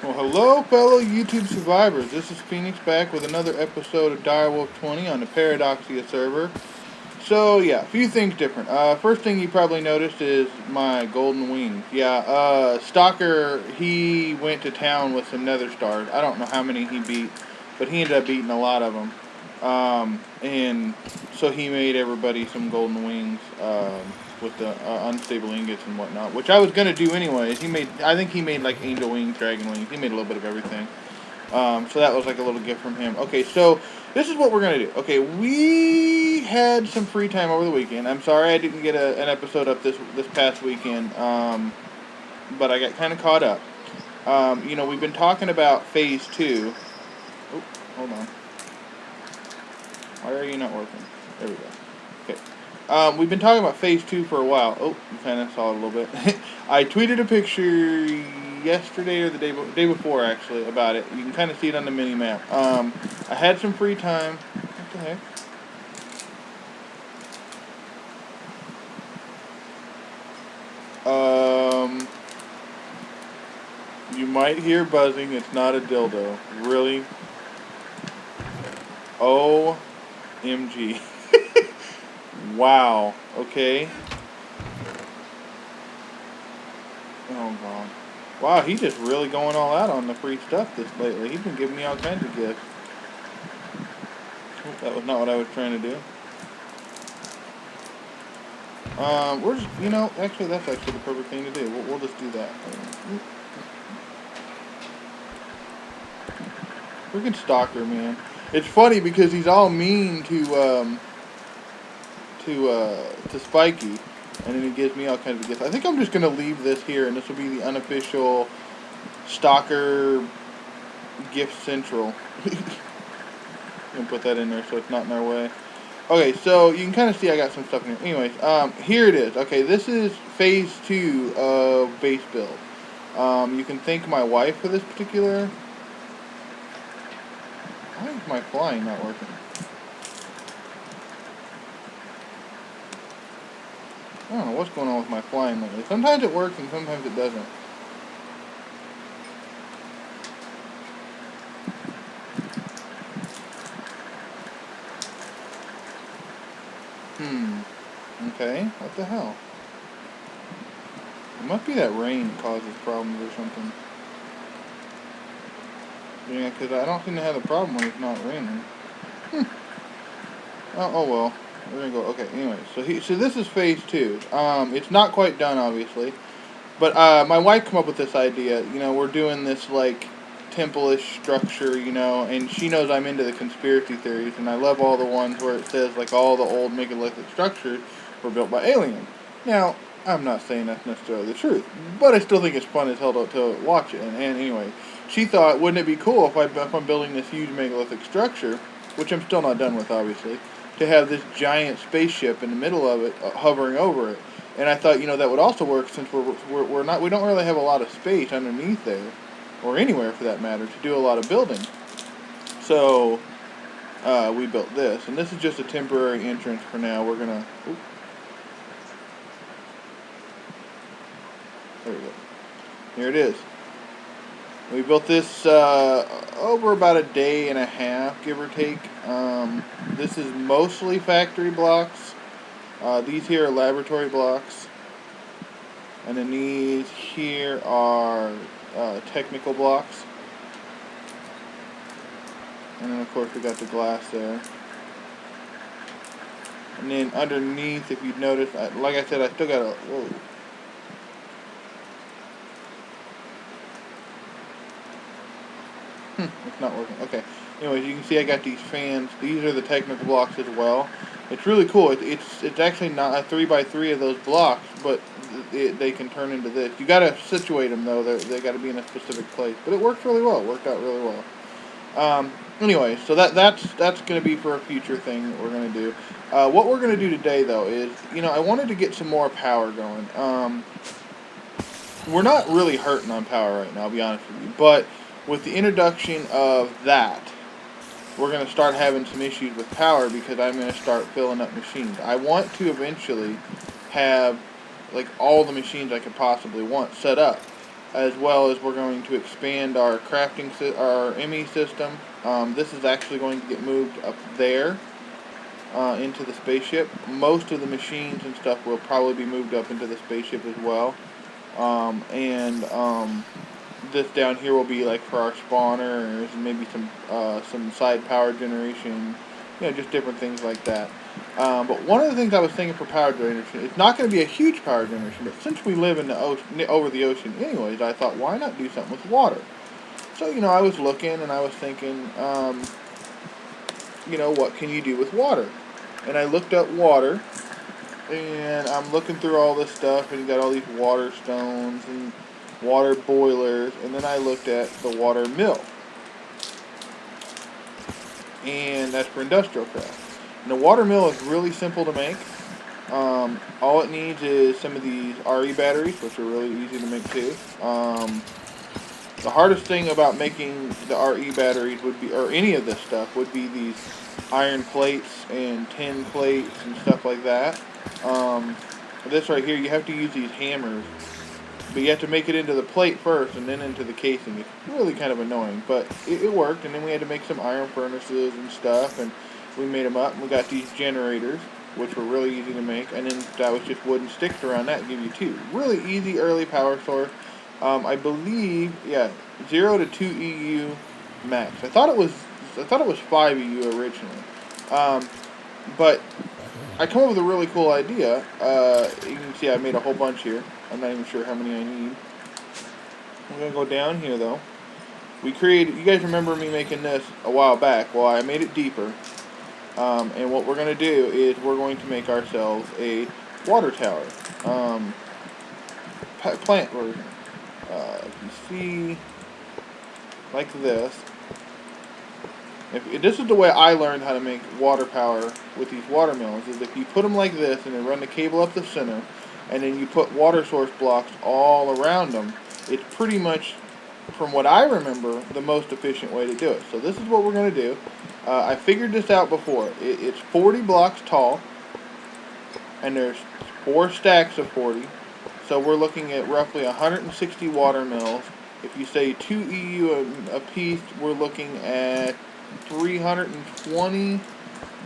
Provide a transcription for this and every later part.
Well, hello, fellow YouTube survivors. This is Phoenix back with another episode of DW20 on the Paradoxia server. So, yeah, a few things different. First thing you probably noticed is my golden wings. Yeah, Stalker, he went to town with some nether stars. I don't know how many he beat, but he ended up beating a lot of them. And so he made everybody some golden wings, with the unstable ingots and whatnot, which I was gonna do anyways. I think he made like angel wings, dragon wings. He made a little bit of everything. So that was like a little gift from him. Okay, so this is what we're gonna do. Okay, we had some free time over the weekend. I'm sorry I didn't get an episode up this past weekend, but I got kind of caught up. We've been talking about phase 2. Oh, hold on. Why are you not working? There we go. Okay. We've been talking about phase 2 for a while. Oh, you kind of saw it a little bit. I tweeted a picture yesterday or the day before, actually, about it. You can kind of see it on the mini map. I had some free time. What the heck? You might hear buzzing. It's not a dildo. Really? OMG. Wow. Okay. Oh, God. Wow, he's just really going all out on the free stuff this lately. He's been giving me all kinds of gifts. Oh, that was not what I was trying to do. We're just, actually, that's actually the perfect thing to do. We'll just do that. Freaking Stalker, man. It's funny because he's all mean to Spiky, and then he gives me all kinds of gifts. I think I'm just gonna leave this here, and this will be the unofficial Stalker gift central. I'm gonna put that in there so it's not in our way. Okay, so you can kind of see I got some stuff in here. Anyways, here it is. Okay, this is phase 2 of base build. You can thank my wife for this particular. Why is my flying not working? I don't know what's going on with my flying lately. Sometimes it works and sometimes it doesn't. Okay, what the hell? It must be that rain that causes problems or something. Yeah, because I don't seem to have a problem when it's not raining. Oh well. We're gonna go. Okay. Anyway, so this is phase 2. It's not quite done, obviously, but my wife came up with this idea. We're doing this like temple-ish structure, and she knows I'm into the conspiracy theories, and I love all the ones where it says like all the old megalithic structures were built by aliens. Now, I'm not saying that's necessarily the truth, but I still think it's fun as hell to watch it. And anyway, she thought, wouldn't it be cool if I'm building this huge megalithic structure, which I'm still not done with, obviously, to have this giant spaceship in the middle of it, hovering over it. And I thought, that would also work since we don't really have a lot of space underneath there, or anywhere for that matter, to do a lot of building. So we built this, and this is just a temporary entrance for now. We're gonna. Oops. There we go. Here it is. We built this over about a day and a half, give or take. This is mostly factory blocks. These here are laboratory blocks. And then these here are technical blocks. And then of course we got the glass there. And then underneath, if you'd notice, like I said, I still got a... Whoa. It's not working. Okay. Anyways, you can see I got these fans. These are the technical blocks as well. It's really cool. It's actually not a 3x3 of those blocks, but they can turn into this. You got to situate them though. They got to be in a specific place. But it works really well. It worked out really well. Anyway, so that's going to be for a future thing that we're going to do. What we're going to do today though is, I wanted to get some more power going. We're not really hurting on power right now, I'll be honest with you, but with the introduction of that, we're going to start having some issues with power because I'm going to start filling up machines. I want to eventually have like all the machines I could possibly want set up. as well as we're going to expand our our ME system. This is actually going to get moved up there into the spaceship. Most of the machines and stuff will probably be moved up into the spaceship as well. This down here will be like for our spawners and maybe some side power generation, just different things like that. But one of the things I was thinking for power generation, it's not going to be a huge power generation, but since we live in the ocean, over the ocean anyways, I thought, why not do something with water? So, I was looking and I was thinking, what can you do with water? And I looked up water, and I'm looking through all this stuff, and you got all these water stones and water boilers, and then I looked at the water mill, and that's for industrial craft. And the water mill is really simple to make. All it needs is some of these RE batteries, which are really easy to make too. The hardest thing about making the RE batteries would be, or any of this stuff, would be these iron plates and tin plates and stuff like that. This right here, you have to use these hammers, but you have to make it into the plate first and then into the casing. It's really kind of annoying, but it worked. And then we had to make some iron furnaces and stuff, and we made them up. And we got these generators, which were really easy to make, and then that was just wooden sticks around that, give you two. Really easy early power source. I believe, 0 to 2 EU max. I thought it was 5 EU originally, but I come up with a really cool idea. You can see I made a whole bunch here. I'm not even sure how many I need. I'm gonna go down here though. You guys remember me making this a while back? Well, I made it deeper. And what we're gonna do is we're going to make ourselves a water tower. Plant version. You see, like this. This is the way I learned how to make water power with these water mills, is if you put them like this and then run the cable up the center, and then you put water source blocks all around them, it's pretty much, from what I remember, the most efficient way to do it. So this is what we're going to do. I figured this out before. It's 40 blocks tall, and there's 4 stacks of 40. So we're looking at roughly 160 water mills. If you say 2 EU a piece, we're looking at 320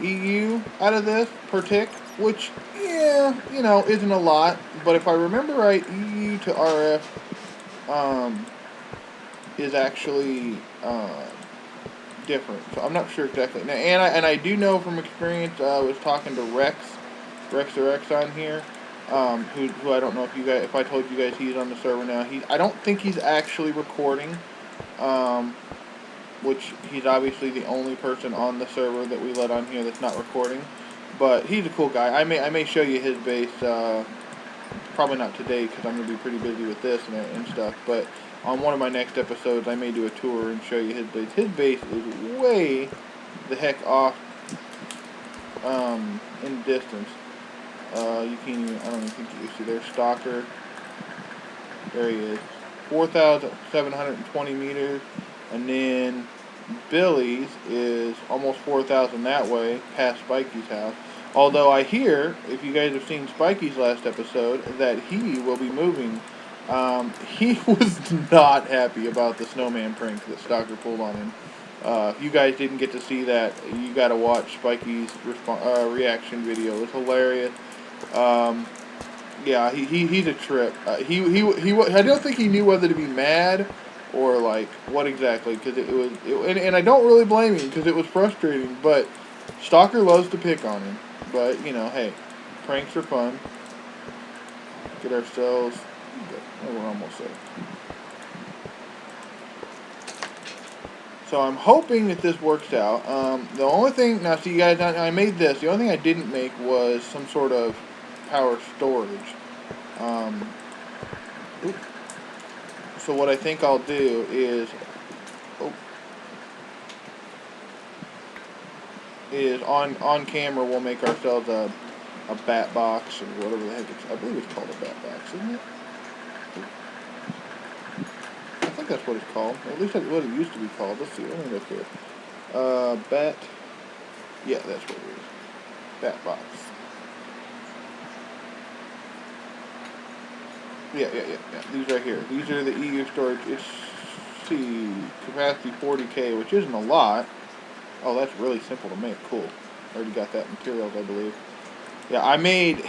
EU out of this per tick, which, isn't a lot. But if I remember right, EU to RF is actually different. So I'm not sure exactly. Now, and I do know from experience, I was talking to Rex on here, who I don't know if I told you guys he's on the server now. I don't think he's actually recording, which he's obviously the only person on the server that we let on here that's not recording. But he's a cool guy. I may show you his base, probably not today because I'm going to be pretty busy with this and stuff, but on one of my next episodes I may do a tour and show you his base. His base is way the heck off in distance. You can't even, I don't even think you see there. Stalker, there he is, 4,720 meters, and then Billy's is almost 4,000 that way, past Spikey's house. Although I hear, if you guys have seen Spikey's last episode, that he will be moving. He was not happy about the snowman prank that Stalker pulled on him. If you guys didn't get to see that, you got to watch Spikey's reaction video. It's hilarious. Yeah, he's a trip. I don't think he knew whether to be mad or like what exactly, because and I don't really blame him because it was frustrating. But Stalker loves to pick on him. But hey, pranks are fun. Get ourselves. Oh, we're almost there. So I'm hoping that this works out. The only thing, now see guys, I made this. The only thing I didn't make was some sort of power storage. So what I think I'll do is on camera we'll make ourselves a bat box or whatever the heck I believe it's called a bat box, isn't it? I think that's what it's called. Or at least that's what it used to be called. Let's see. Let me look here. Bat. Yeah, that's what it is. Bat box. Yeah. These right here. These are the EU storage. It's, see, capacity 40K, which isn't a lot. Oh, that's really simple to make. Cool. Already got that materials, I believe. Yeah, I made...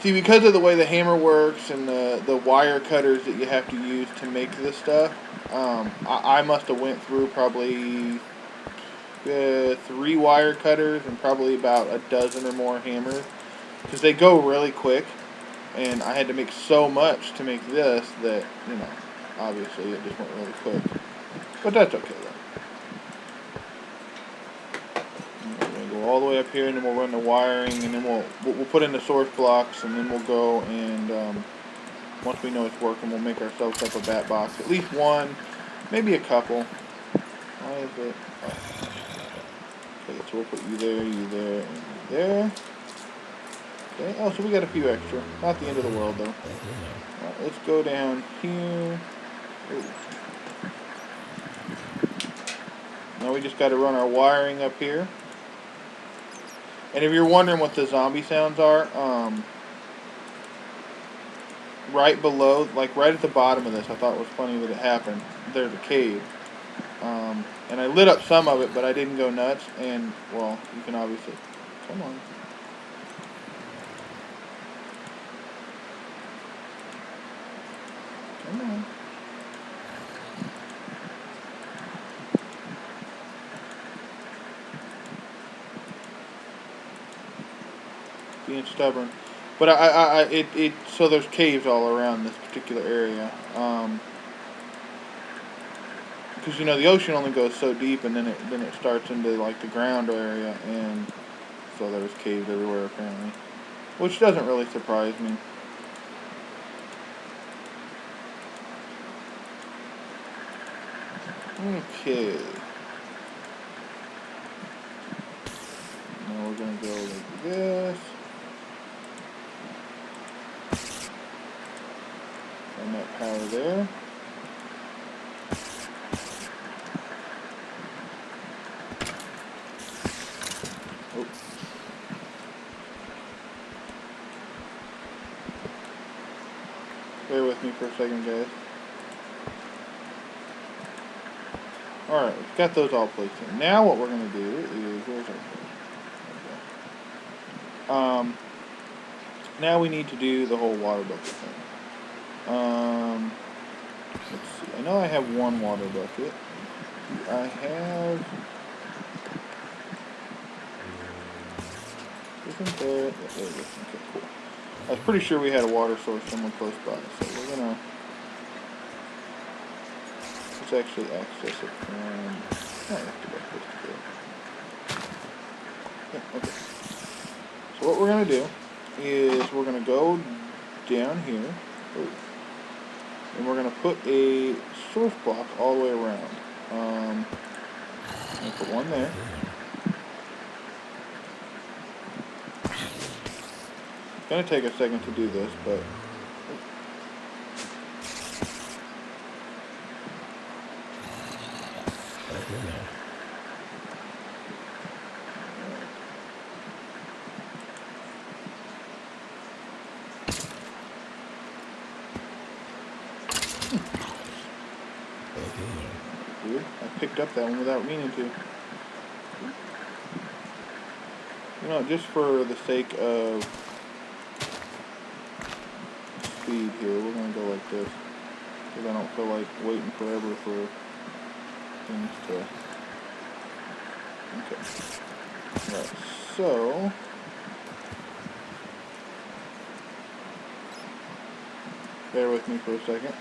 See, because of the way the hammer works and the wire cutters that you have to use to make this stuff, I must have went through probably 3 wire cutters and probably about a dozen or more hammers. Because they go really quick. And I had to make so much to make this that, you know, obviously it just went really quick. But that's okay, though. We're going to go all the way up here, and then we'll run the wiring, and then we'll put in the source blocks, and then we'll go and, once we know it's working, we'll make ourselves up a bat box. At least one, maybe a couple. Why is it? Oh. Okay, so we'll put you there, and you there. Okay. Oh, so we got a few extra. Not the end of the world, though. Alright, let's go down here. Ooh. Now we just got to run our wiring up here. And if you're wondering what the zombie sounds are, right below, like right at the bottom of this, I thought it was funny that it happened. There's a cave. And I lit up some of it, but I didn't go nuts. And, well, you can obviously... Come on. Come on. Being stubborn. But so there's caves all around this particular area. Because, you know, the ocean only goes so deep, and then it starts into, like, the ground area, and so there's caves everywhere, apparently. Which doesn't really surprise me. Okay. Now we're going to go like this. And that power there. Oh. Bear with me for a second, guys. Alright, we've got those all placed in. Now what we're going to do is... Where's our... Okay. Now we need to do the whole water bucket thing. Let's see. I know I have one water bucket. I have... Isn't there... Yeah, there it is. Okay, cool. I was pretty sure we had a water source somewhere close by, so we're gonna... Let's actually access it from... Oh, yeah, okay. So what we're gonna do is we're gonna go down here. Ooh. And we're going to put a source block all the way around. I'm going to put one there. It's going to take a second to do this, but... Weird. I picked up that one without meaning to. You know, just for the sake of speed here, we're going to go like this. Because I don't feel like waiting forever for things to... Okay. Alright, so... Bear with me for a second.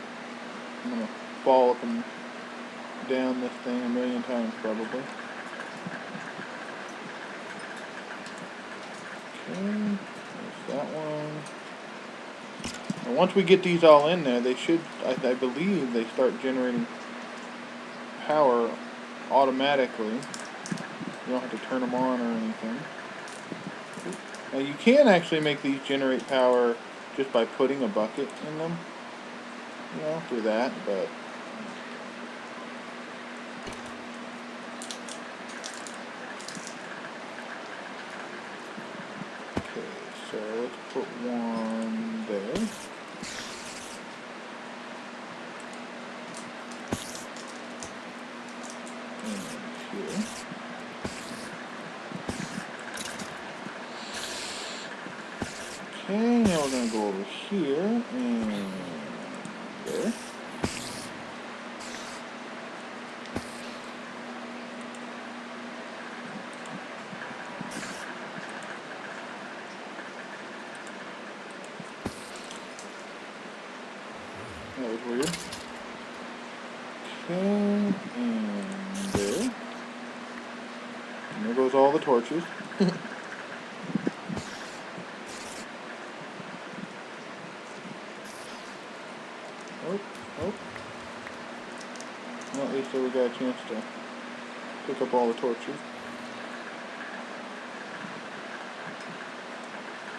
I'm going to fall up and down this thing a million times probably. Okay, there's that one. And once we get these all in there, they should, I believe, they start generating power automatically. You don't have to turn them on or anything. Now you can actually make these generate power just by putting a bucket in them. You know, do that, but... Okay, so let's put one there. Okay, now we're going to go over here and there. That was weird. Okay, and there. And there goes all the torches. Oh, oh. Well, at least we got a chance to pick up all the torches.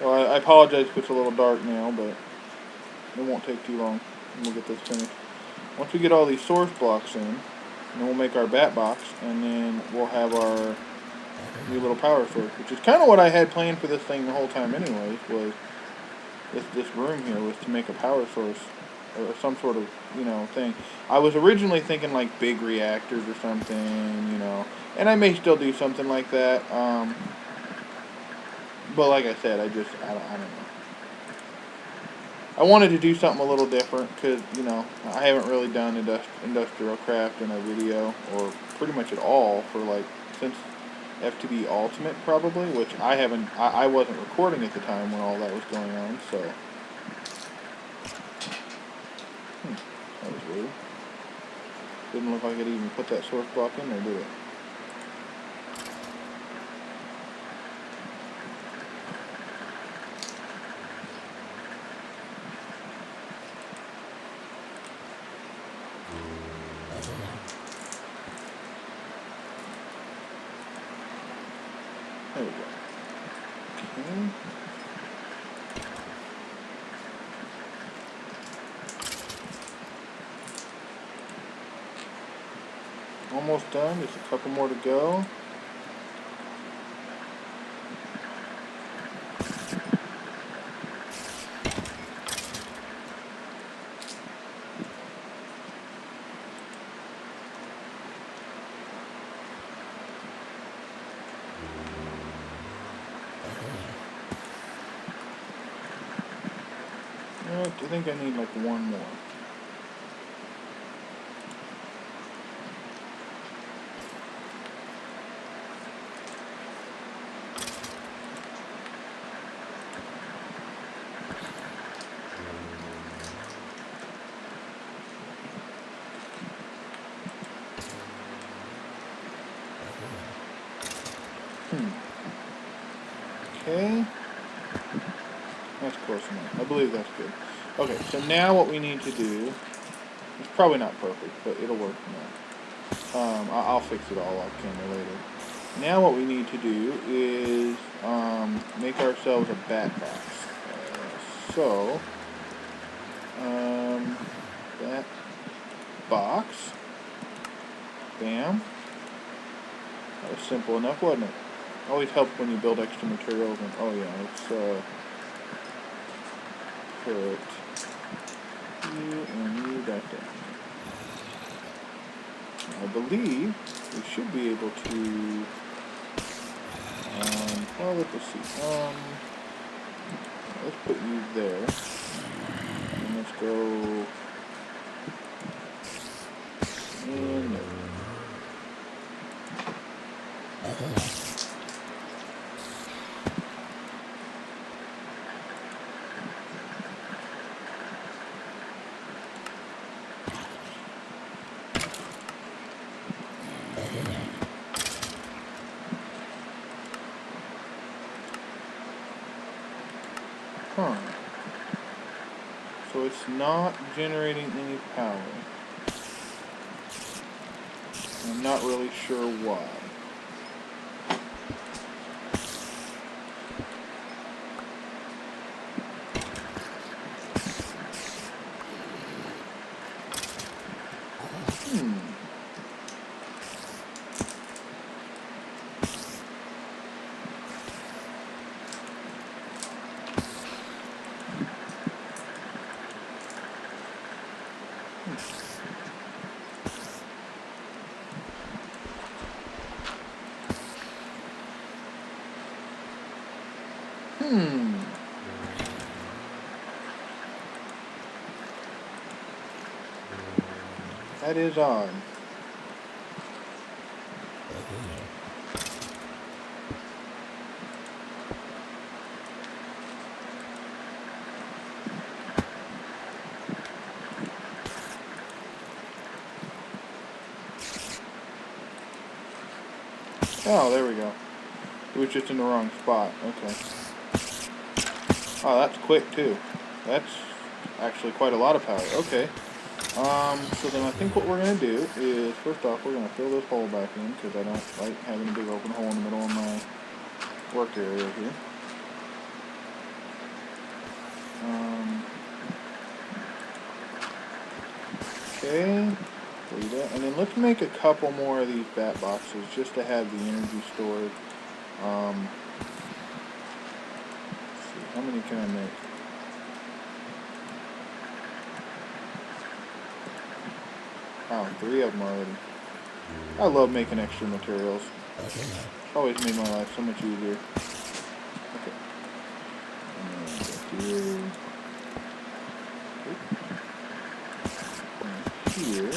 Well, I apologize if it's a little dark now, but it won't take too long, and we'll get this finished. Once we get all these source blocks in, then we'll make our bat box, and then we'll have our new little power source, which is kind of what I had planned for this thing the whole time anyways, was this room here was to make a power source, or some sort of, you know, thing. I was originally thinking like big reactors or something, you know, and I may still do something like that, but like I said, I don't know. I wanted to do something a little different because, you know, I haven't really done industrial craft in a video, or pretty much at all, for like, since FTB Ultimate probably, which I wasn't recording at the time when all that was going on, so. That was weird. Didn't look like it even put that source block in there, did it? There we go. Okay. Almost done, just a couple more to go. I think I need like one more. Okay. That's close enough. I believe that's good. Okay, so now what we need to do, it's probably not perfect, but it'll work now. I'll fix it all off camera later. Now what we need to do is make ourselves a bat box. Bat box. Bam. That was simple enough, wasn't it? Always helps when you build extra materials. And oh yeah, let's put you and you back there. I believe we should be able to. Well, let's see. Let's put you there, and let's go in there. Huh. So it's not generating any power. I'm not really sure why. That is odd. Oh, there we go. It was just in the wrong spot. Okay. Oh, that's quick too. That's actually quite a lot of power. Okay. So then I think what we're going to do is, first off, we're going to fill this hole back in, because I don't like having a big open hole in the middle of my work area here. Okay. Do that. And then let's make a couple more of these bat boxes, just to have the energy stored. Let's see, how many can I make? Oh, 3 of them already. I love making extra materials. It's always made my life so much easier. Okay. And then here.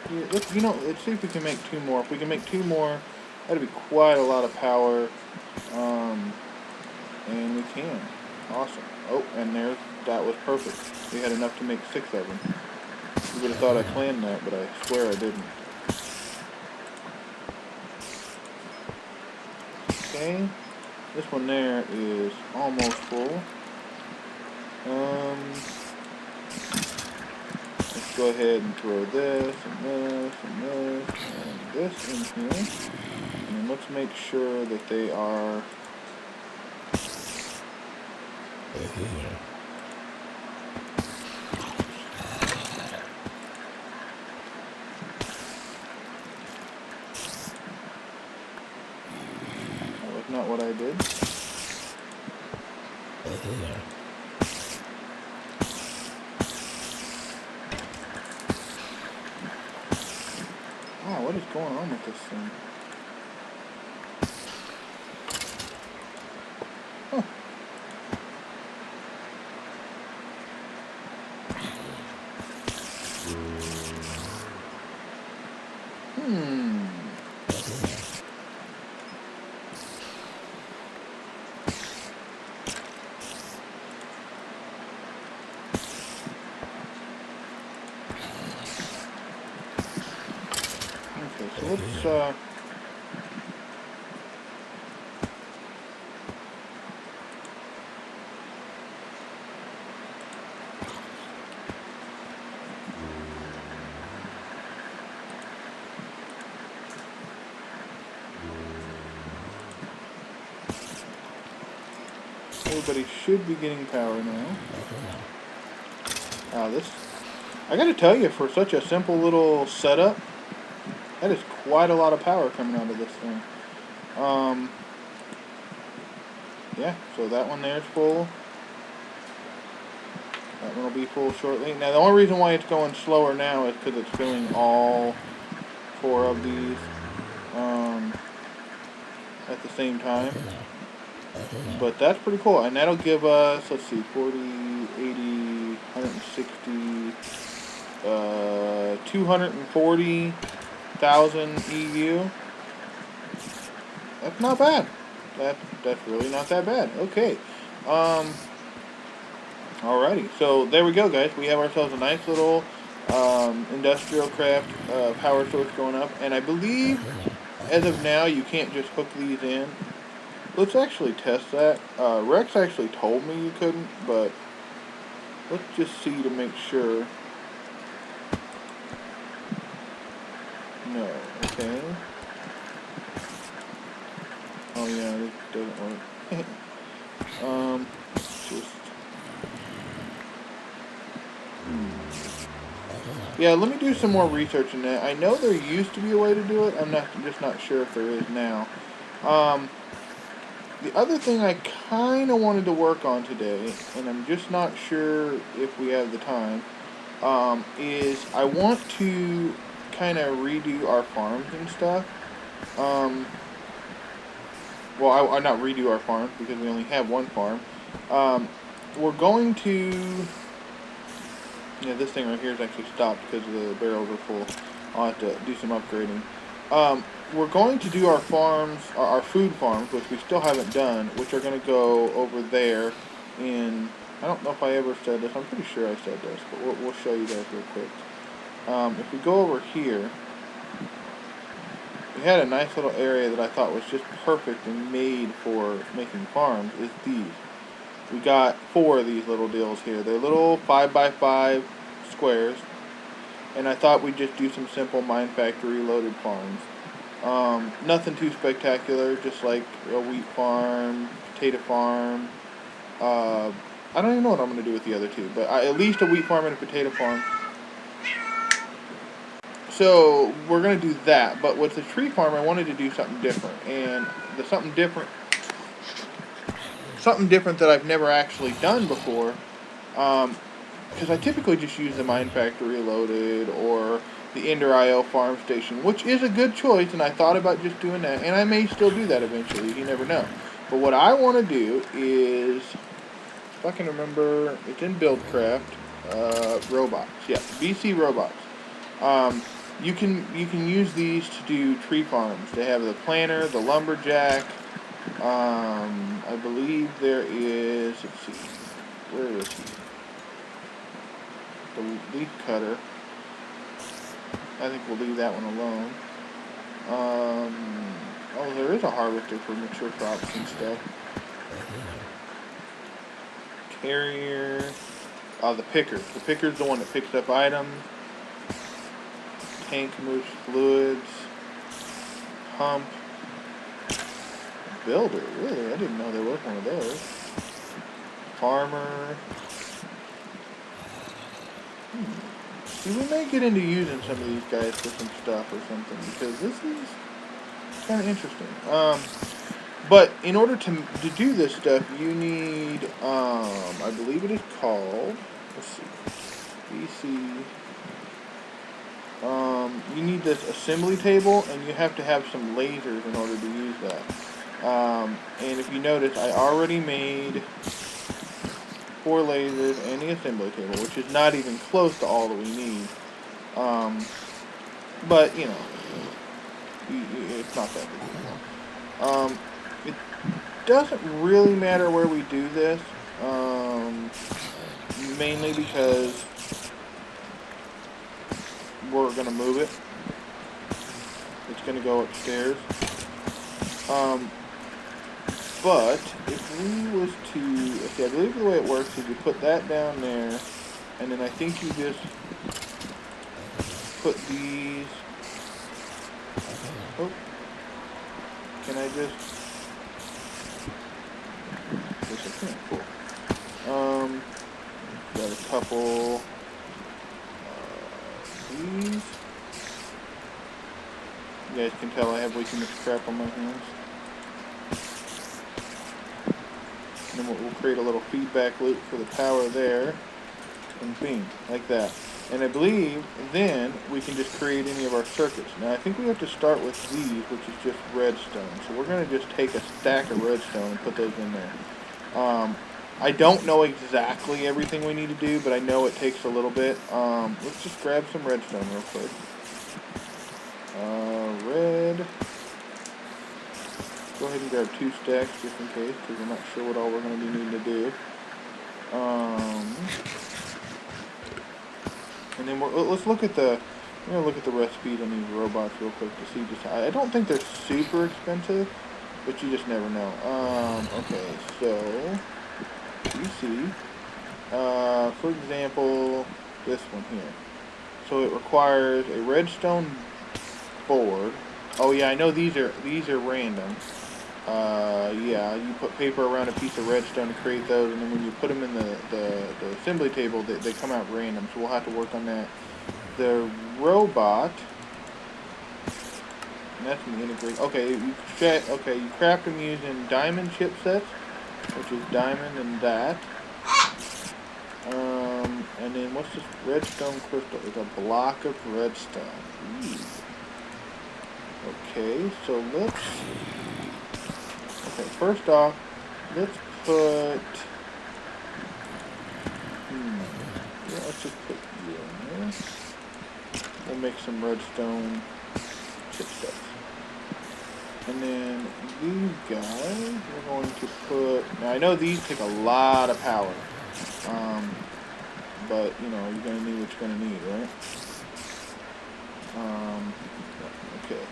Here. Let's see if we can make 2 more. If we can make 2 more, that'd be quite a lot of power. And we can. Awesome. Oh, and that was perfect. We had enough to make 6 of them. You would have thought I planned that, but I swear I didn't. Okay. This one there is almost full. Let's go ahead and throw this and this and this and this in here. And then let's make sure that they are not what I did. Wow, what is going on with this thing? Huh. Okay, so let's everybody should be getting power now. I gotta tell you, for such a simple little setup, that is quite a lot of power coming out of this thing. Yeah, so that one there is full. That one will be full shortly. Now, the only reason why it's going slower now is because it's filling all 4 of these at the same time. But that's pretty cool. And that'll give us, let's see, 40, 80, 160, 240,000 EU. That's not bad. That's really not that bad. Okay. Alrighty. So there we go, guys. We have ourselves a nice little industrial craft power source going up. And I believe, as of now, you can't just hook these in. Let's actually test that. Rex actually told me you couldn't, but let's just see to make sure. No. Okay. Oh yeah, it doesn't work. Just. Yeah, let me do some more research in that. I know there used to be a way to do it. I'm just not sure if there is now. The other thing I kind of wanted to work on today, and I'm just not sure if we have the time, is I want to kind of redo our farms and stuff. Well, I not redo our farms because we only have one farm. We're going to Yeah, this thing right here is actually stopped because the barrels are full. I'll have to do some upgrading. We're going to do our farms, our food farms, which we still haven't done, which are going to go over there in, I don't know if I ever said this, I'm pretty sure I said this, but we'll show you guys real quick. If we go over here, we had a nice little area that I thought was just perfect and made for making farms, is these. We got 4 of these little deals here. They're little 5x5 squares, and I thought we'd just do some simple Mine Factory loaded farms. Nothing too spectacular, just like a wheat farm, potato farm. I don't even know what I'm going to do with the other 2, but at least a wheat farm and a potato farm. So we're going to do that, but with the tree farm I wanted to do something different, and the something different that I've never actually done before, because I typically just use the Mine Factory Loaded or the Ender IO farm station, which is a good choice, and I thought about just doing that, and I may still do that eventually, you never know. But what I want to do is, if I can remember, it's in Buildcraft, robots, yeah, BC robots. You can use these to do tree farms. They have the planter, the lumberjack. I believe there is, let's see, where is he? The leaf cutter. I think we'll leave that one alone. Oh, there is a harvester for mature crops and stuff. Carrier. The picker. The picker's the one that picks up items. Tank moves fluids. Pump. Builder, really? I didn't know there was one of those. Farmer. See, we may get into using some of these guys for some stuff or something, because this is kind of interesting. But in order to do this stuff, you need, I believe it is called, let's see, BC. You need this assembly table, and you have to have some lasers in order to use that. And if you notice, I already made 4 lasers and the assembly table, which is not even close to all that we need. But, you know, it's not that big. It doesn't really matter where we do this, mainly because we're going to move it. It's going to go upstairs. But if we was to, okay, I believe the way it works is you put that down there, and then I think you just put these, oh, can I just, yes I can, cool. Got a couple, these, you guys can tell I have way too much crap on my hands. And then we'll create a little feedback loop for the power there, and bing, like that. And I believe then we can just create any of our circuits. Now I think we have to start with these, which is just redstone. So we're going to just take a stack of redstone and put those in there. I don't know exactly everything we need to do, but I know it takes a little bit. Let's just grab some redstone real quick. Red. Go ahead and grab 2 stacks just in case, because we're not sure what all we're going to be needing to do. And then let's look at the, I'm going to look at the recipes on these robots real quick to see just, I don't think they're super expensive, but you just never know. Okay, so, you see, for example, this one here. So it requires a redstone board. Oh yeah, I know these are random. Yeah, you put paper around a piece of redstone to create those, and then when you put them in the assembly table, they come out random, so we'll have to work on that. The robot, and that's an integrate. Okay, you craft them using diamond chipsets, which is diamond and that. And then what's this redstone crystal? It's a block of redstone. Ooh. Okay, so let's see. Okay, first off, let's put, yeah, let's just put here. We'll make some redstone chipsets. And then these guys, we're going to put... Now, I know these take a lot of power. But, you know, you're going to need what you're going to need, right? Okay.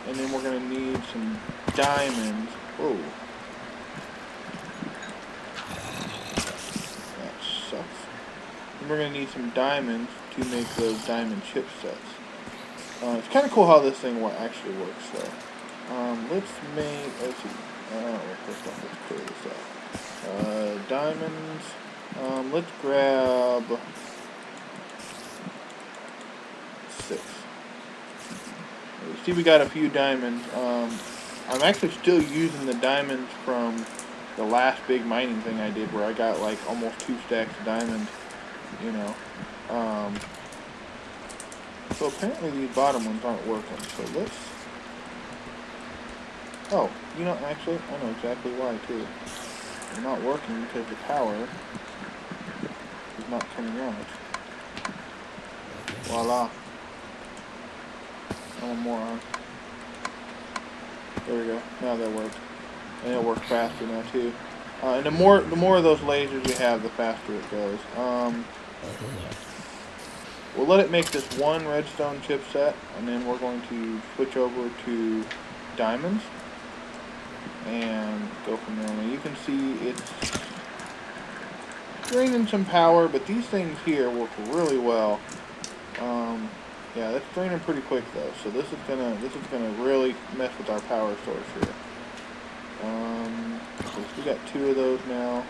And then we're going to need some diamonds. Whoa. That sucks. And we're going to need some diamonds to make those diamond chipsets. It's kind of cool how this thing actually works, though. Let's see. First off, let's clear this out. Diamonds. Let's grab 6. See, we got a few diamonds. I'm actually still using the diamonds from the last big mining thing I did, where I got like almost 2 stacks of diamonds, you know. So apparently these bottom ones aren't working, so let's... Oh, you know, actually, I know exactly why, too. They're not working because the power is not coming out. Voila. I'm a moron. There we go. Now that works. And it'll work faster now, too. And the more of those lasers you have, the faster it goes. We'll let it make this one redstone chipset, and then we're going to switch over to diamonds and go from there. Now you can see it's draining some power, but these things here work really well. Yeah, that's draining pretty quick though, so this is gonna really mess with our power source here. So we got 2 of those now.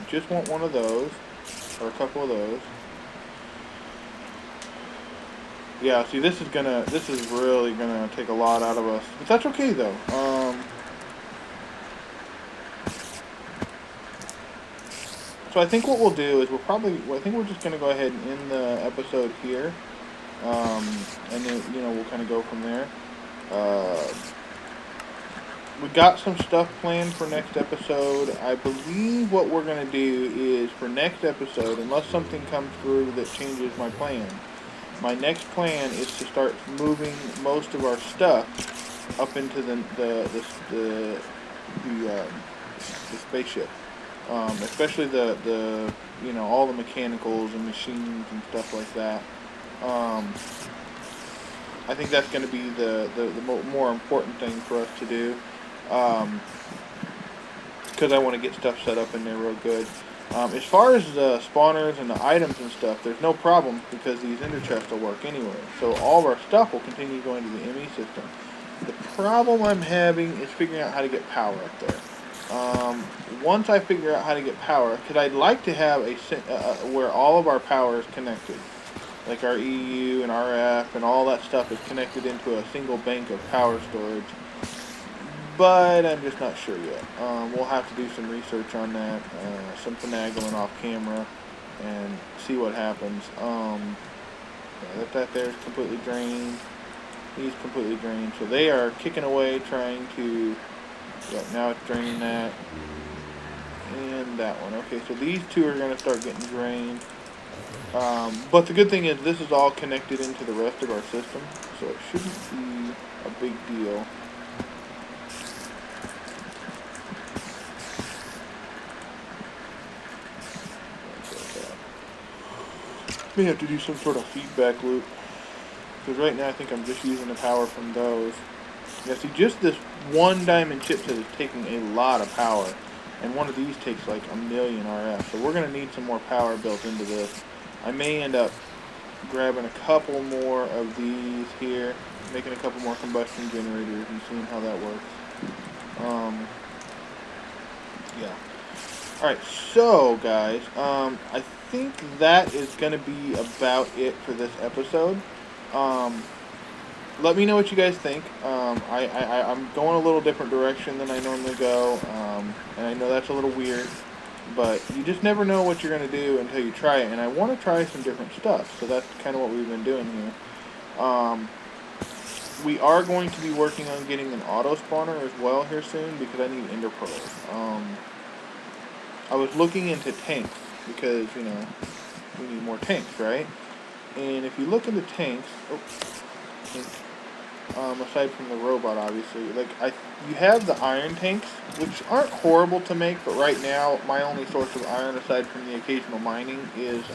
Just want one of those, or a couple of those. Yeah, see, this is really gonna take a lot out of us, but that's okay though. So I think what we'll do is I think we're just gonna go ahead and end the episode here, and then, you know, we'll kind of go from there. We got some stuff planned for next episode. I believe what we're going to do is, for next episode, unless something comes through that changes my plan, my next plan is to start moving most of our stuff up into the spaceship. Especially the you know, all the mechanicals and machines and stuff like that. I think that's going to be the more important thing for us to do. Because I want to get stuff set up in there real good. As far as the spawners and the items and stuff, there's no problem because these ender chests will work anyway. So all of our stuff will continue going to the ME system. The problem I'm having is figuring out how to get power up there. Once I figure out how to get power, because I'd like to have where all of our power is connected. Like our EU and RF and all that stuff is connected into a single bank of power storage. But I'm just not sure yet. We'll have to do some research on that, some finagling off camera, and see what happens. Yeah, that there is completely drained. He's completely drained. So they are kicking away, trying to... Yeah, now it's draining that. And that one. Okay, so these 2 are going to start getting drained. But the good thing is this is all connected into the rest of our system, so it shouldn't be a big deal. May have to do some sort of feedback loop, because right now I think I'm just using the power from those. Yeah, see, just this one diamond chipset is taking a lot of power, and one of these takes like 1,000,000 RF, so we're going to need some more power built into this. I may end up grabbing a couple more of these here, making a couple more combustion generators and seeing how that works. Yeah. Alright, so guys, I think that is going to be about it for this episode. Let me know what you guys think. I'm going a little different direction than I normally go, and I know that's a little weird, but you just never know what you're going to do until you try it, and I want to try some different stuff, so that's kind of what we've been doing here. We are going to be working on getting an auto spawner as well here soon, because I need ender pearls. I was looking into tanks because, you know, we need more tanks, right? And if you look into tanks, aside from the robot, obviously, like you have the iron tanks, which aren't horrible to make, but right now my only source of iron, aside from the occasional mining, is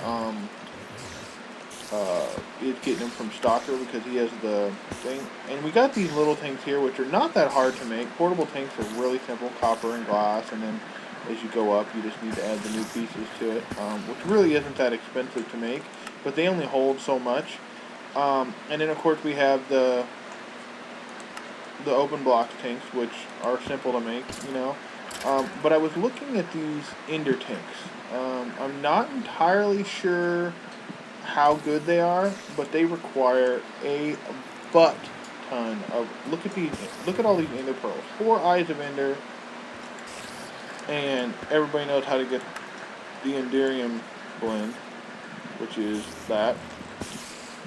getting them from Stalker because he has the thing. And we got these little tanks here, which are not that hard to make. Portable tanks are really simple, copper and glass, and then as you go up, you just need to add the new pieces to it, which really isn't that expensive to make, but they only hold so much. And then of course we have the open block tanks, which are simple to make, you know. But I was looking at these ender tanks. I'm not entirely sure how good they are, but they require a butt ton of. Look at all these ender pearls. 4 eyes of ender, and everybody knows how to get the enderium blend, which is that.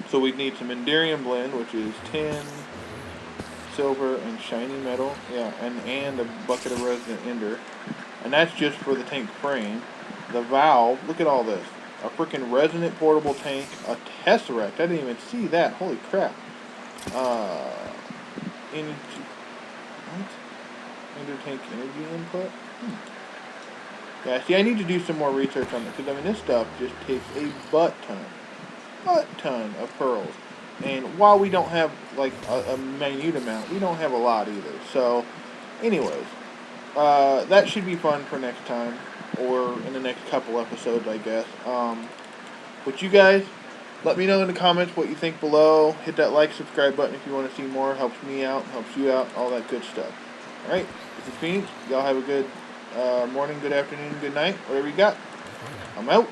So we'd need some enderium blend, which is tin, silver, and shiny metal. Yeah, and a bucket of resonant ender. And that's just for the tank frame. The valve, look at all this. A freaking resonant portable tank, a tesseract. I didn't even see that. Holy crap. Energy, what? Ender tank energy input? Yeah, see, I need to do some more research on it, because, I mean, this stuff just takes a butt ton of pearls. And while we don't have, like, a minute amount, we don't have a lot either. So, anyways, that should be fun for next time, or in the next couple episodes, I guess. But you guys, let me know in the comments what you think below. Hit that like, subscribe button if you want to see more. Helps me out, helps you out, all that good stuff. Alright, this is Phoenix. Y'all have a good morning, good afternoon, good night, whatever you got. I'm out.